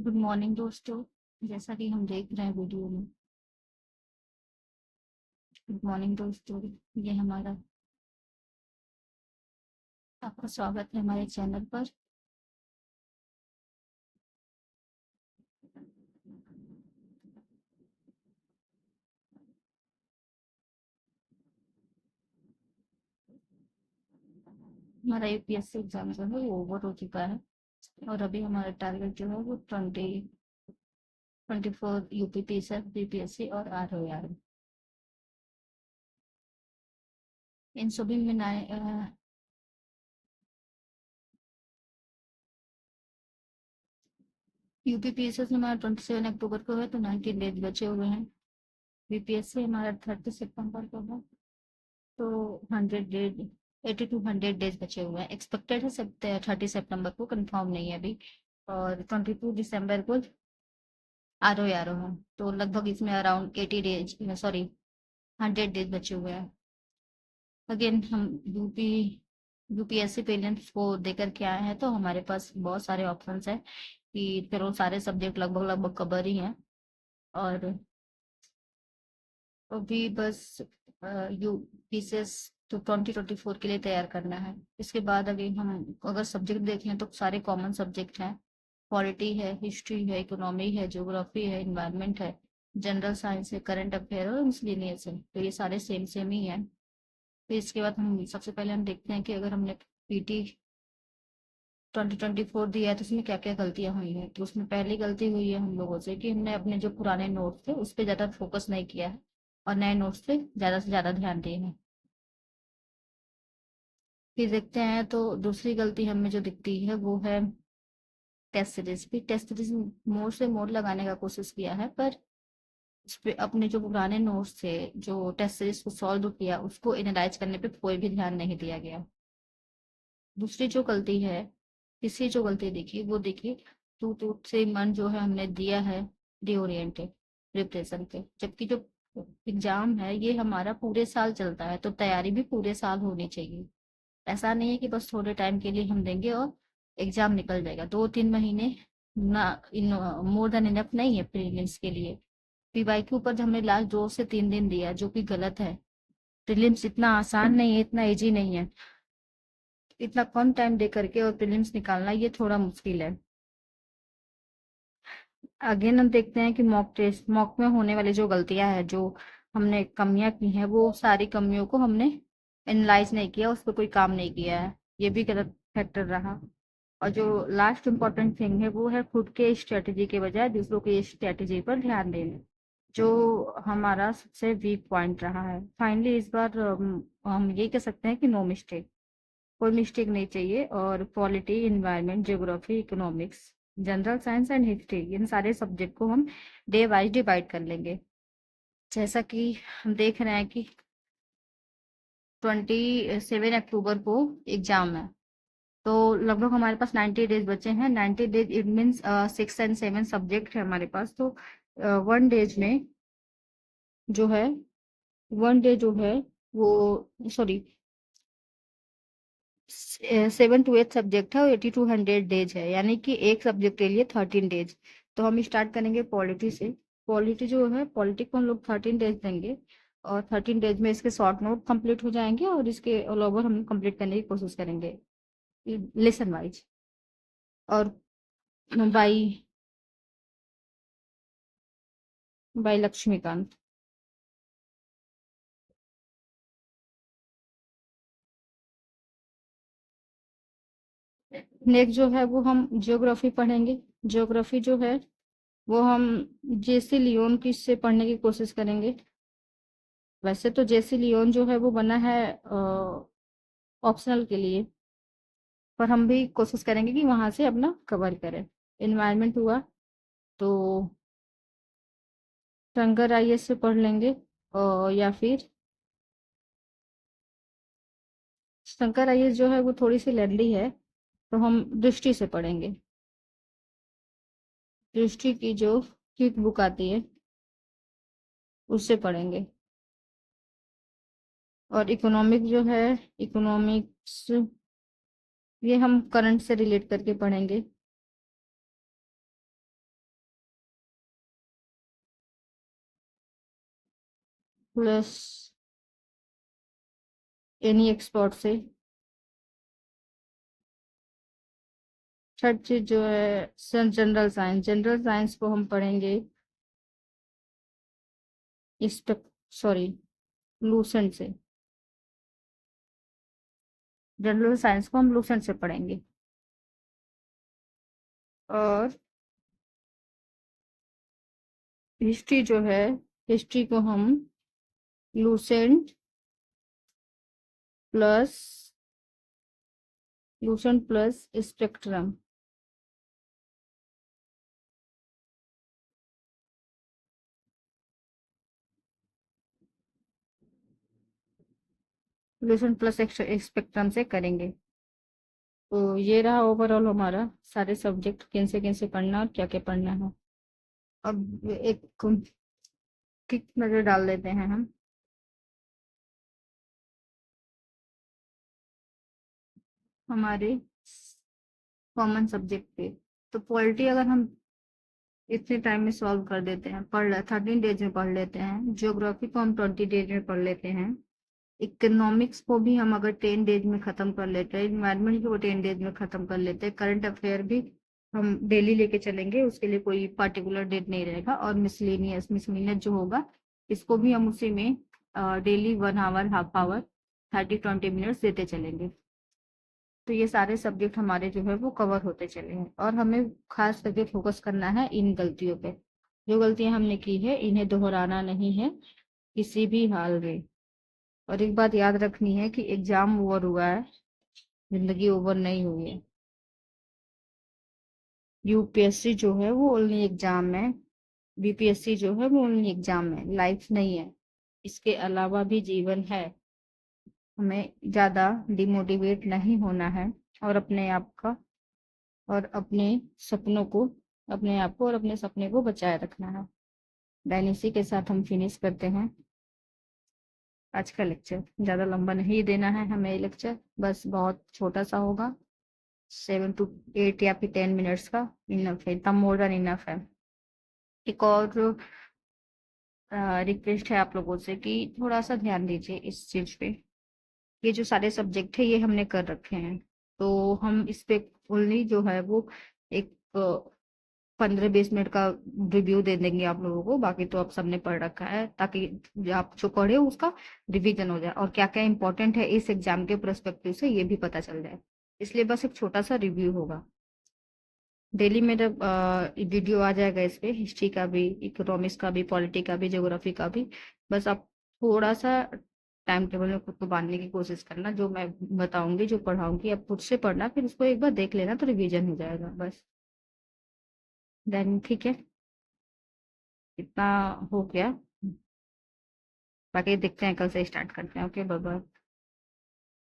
Good morning दोस्तों। जैसा कि हम देख रहे हैं वीडियो में। गुड मॉर्निंग दोस्तों। ये हमारा आपका स्वागत है हमारे चैनल पर। हमारा यूपीएससी एग्जाम जो है वो ओवर हो चुका है और अभी हमारा टारगेट जो है वो 24 यूपी पीएसएफ बीपीएससी और आरओआर इन सभी में यूपी पीएसएफ हमारा 27 अक्टूबर को है तो 19 डेज बचे हुए हैं। बीपीएससी हमारा 30 सितंबर को है तो 100 डेज 80 to 100 डेज बचे हुए हैं। एक्सपेक्टेड है सब 30 सितंबर को, कंफर्म नहीं है अभी। और 22 दिसंबर को आरो है तो लगभग इसमें अराउंड 80 डेज, सॉरी 100 डेज बचे हुए हैं। अगेन हम यूपी यूपीएससी प्रीलिम्स को देकर के आए हैं तो हमारे पास बहुत सारे ऑप्शंस हैं कि चलो सारे सब्जेक्ट लगभग लगभग कवर ही हैं। और अभी बस यू पीसीएस तो 2024 के लिए तैयार करना है। इसके बाद अभी हम अगर सब्जेक्ट देखें तो सारे कॉमन सब्जेक्ट हैं। पॉलिटी है, हिस्ट्री है, इकोनॉमी है, ज्योग्राफी है, इन्वायरमेंट है, जनरल साइंस है, करंट अफेयर और मिसलेनियस है, तो ये सारे सेम सेम ही हैं। फिर इसके बाद हम सबसे पहले हम देखते हैं कि अगर हमने पीटी 2024 दिया है तो उसमें क्या क्या गलतियां हुई हैं। तो उसमें पहली गलती हुई है हम लोगों से कि हमने अपने जो पुराने नोट्स थे उस पर ज्यादा फोकस नहीं किया है और नए नोट्स पे ज्यादा से ज्यादा ध्यान दिए हैं। फिर देखते हैं तो दूसरी गलती हमें जो दिखती है वो है टेस्ट सीरीज। भी टेस्ट सीरीज मोड से मोड लगाने का कोशिश किया है पर उस पे अपने जो पुराने नोट्स थे, जो टेस्ट सीरीज को सॉल्व किया उसको एनालाइज करने पे कोई भी ध्यान नहीं दिया गया। दूसरी जो गलती है, तीसरी जो गलती दिखी वो देखी, टू टू से मन जो है हमने दिया है रीओरिएंटेड प्रिपरेशन पे, जबकि जो एग्जाम है ये हमारा पूरे साल चलता है तो तैयारी भी पूरे साल होनी चाहिए। ऐसा नहीं है कि बस थोड़े टाइम के लिए हम देंगे और एग्जाम निकल जाएगा। 2-3 महीने ना इन मोर देन इनफ नहीं है प्रीलिम्स के लिए। पीवाई के ऊपर हमने लास्ट 2 से 3 दिन दिया जो कि गलत है। प्रीलिम्स इतना आसान नहीं है, इतना इजी नहीं है। इतना कम टाइम दे करके और प्रीलिम्स निकालना ये थोड़ा मुश्किल है। अगेन हम देखते हैं कि मॉक टेस्ट, मॉक में होने वाली जो गलतियां हैं, जो हमने कमियां की हैं, वो सारी कमियों को हमने एनालाइज नहीं किया, उस पर कोई काम नहीं किया है। ये भी गलत फैक्टर रहा। और जो लास्ट इम्पोर्टेंट थिंग है वो है खुद के स्ट्रेटेजी के बजाय दूसरों की स्ट्रेटेजी पर ध्यान देना, जो हमारा सबसे वीक पॉइंट रहा है। फाइनली इस बार हम ये कह सकते हैं कि नो मिस्टेक, कोई मिस्टेक नहीं चाहिए। और polity, environment, geography, economics, general science and history, इन सारे सब्जेक्ट को हम डे वाइज डिवाइड कर लेंगे। जैसा कि हम देख रहे हैं कि 27 अक्टूबर को एग्जाम है तो लगभग हमारे पास 90 डेज बचे हैं। 90 days it means 6 and 7 subject है हमारे पास। तो 1 डेज में जो है, 1 डे जो है वो, सॉरी, 7 to 8 सब्जेक्ट है और 80 to 100 डेज है, यानी कि एक सब्जेक्ट के लिए 13 डेज। तो हम स्टार्ट करेंगे पॉलिटी से। पॉलिटी जो है, पॉलिटी को हम लोग 13 डेज देंगे और 13 डेज में इसके शॉर्ट नोट कंप्लीट हो जाएंगे और इसके ऑल ओवर हम कंप्लीट करने की कोशिश करेंगे लेसन वाइज। और बाई बाई लक्ष्मीकांत। नेक्स्ट जो है वो हम ज्योग्राफी पढ़ेंगे। ज्योग्राफी जो है वो हम जेसी लियोन की से पढ़ने की कोशिश करेंगे। वैसे तो जेसी लियोन जो है वो बना है ऑप्शनल के लिए, पर हम भी कोशिश करेंगे कि वहां से अपना कवर करें। इन्वायरमेंट हुआ तो शंकर आईएएस से पढ़ लेंगे, या फिर शंकर आईएएस जो है वो थोड़ी सी लेंदी है तो हम दृष्टि से पढ़ेंगे। दृष्टि की जो क्विक बुक आती है उससे पढ़ेंगे। और इकोनॉमिक जो है, इकोनॉमिक्स ये हम करंट से रिलेट करके पढ़ेंगे। प्लस एनी एक्सपर्ट से। थर्ड चीज जो है जनरल साइंस, जनरल साइंस को हम पढ़ेंगे इस सॉरी लूसेंट से। जनरल साइंस को हम लूसेंट से पढ़ेंगे। और हिस्ट्री जो है, हिस्ट्री को हम Lucent plus spectrum. Lucent plus spectrum से करेंगे। तो ये रहा ओवरऑल हमारा सारे सब्जेक्ट किन से पढ़ना और क्या क्या पढ़ना है। अब एक क्विक नजर डाल लेते हैं हम हमारे कॉमन सब्जेक्ट पे। तो पॉलिटी अगर हम इतने टाइम में सॉल्व कर देते हैं, 13 डेज में पढ़ लेते हैं। ज्योग्राफी को हम 20 डेज में पढ़ लेते हैं। इकोनॉमिक्स को भी हम अगर 10 डेज में खत्म कर लेते हैं। इन्वायरमेंट को 10 डेज में खत्म कर लेते हैं। करंट अफेयर भी हम डेली लेके चलेंगे, उसके लिए कोई पर्टिकुलर डेट नहीं रहेगा। और मिसलेनियस मिसलेनियस जो होगा, इसको भी हम उसी में daily 1 hour, half hour, 30-20 minutes देते चलेंगे। तो ये सारे सब्जेक्ट हमारे जो है वो कवर होते चले हैं। और हमें खास करके फोकस करना है इन गलतियों पे। जो गलतियां हमने की है इन्हें दोहराना नहीं है किसी भी हाल में। और एक बात याद रखनी है कि एग्जाम ओवर हुआ है, जिंदगी ओवर नहीं हुई है। यूपीएससी जो है वो ओनली एग्जाम है, बीपीएससी जो है वो ओनली एग्जाम है, लाइफ नहीं है। इसके अलावा भी जीवन है। हमें ज्यादा डिमोटिवेट नहीं होना है। और अपने आप का और अपने सपनों को अपने आप को और अपने सपने को बचाए रखना है। देन इसी के साथ हम फिनिश करते हैं आज का लेक्चर। ज़्यादा लंबा नहीं देना है हमें ये लेक्चर, बस बहुत छोटा सा होगा, 7 to 8 या फिर 10 मिनट्स का। इनफ है, इतना मोर देन इनफ है। एक और रिक्वेस्ट है आप लोगों से कि थोड़ा सा ध्यान दीजिए इस चीज पे। ये जो सारे सब्जेक्ट है ये हमने कर रखे हैं, तो हम इस पे ओनली जो है वो एक 15-20 मिनट का रिव्यू दे देंगे आप लोगों को। बाकी तो आप सबने पढ़ रखा है, ताकि आप जो पढ़े हो उसका रिवीजन हो जाए और क्या क्या इंपॉर्टेंट है इस एग्जाम के परस्पेक्टिव से ये भी पता चल जाए। इसलिए बस एक छोटा सा रिव्यू होगा। डेली मेरा वीडियो आ जाएगा इस पे, हिस्ट्री का भी, इकोनॉमिक्स का भी, पॉलिटी का भी, ज्योग्राफी का भी। बस आप थोड़ा सा टाइम टेबल में खुद को बांधने की कोशिश करना। जो मैं बताऊंगी, जो पढ़ाऊंगी, आप खुद से पढ़ना, फिर उसको एक बार देख लेना तो रिवीजन हो जाएगा बस। देन ठीक है, इतना हो गया। बाकी देखते हैं, कल से स्टार्ट करते हैं। Okay, bye bye.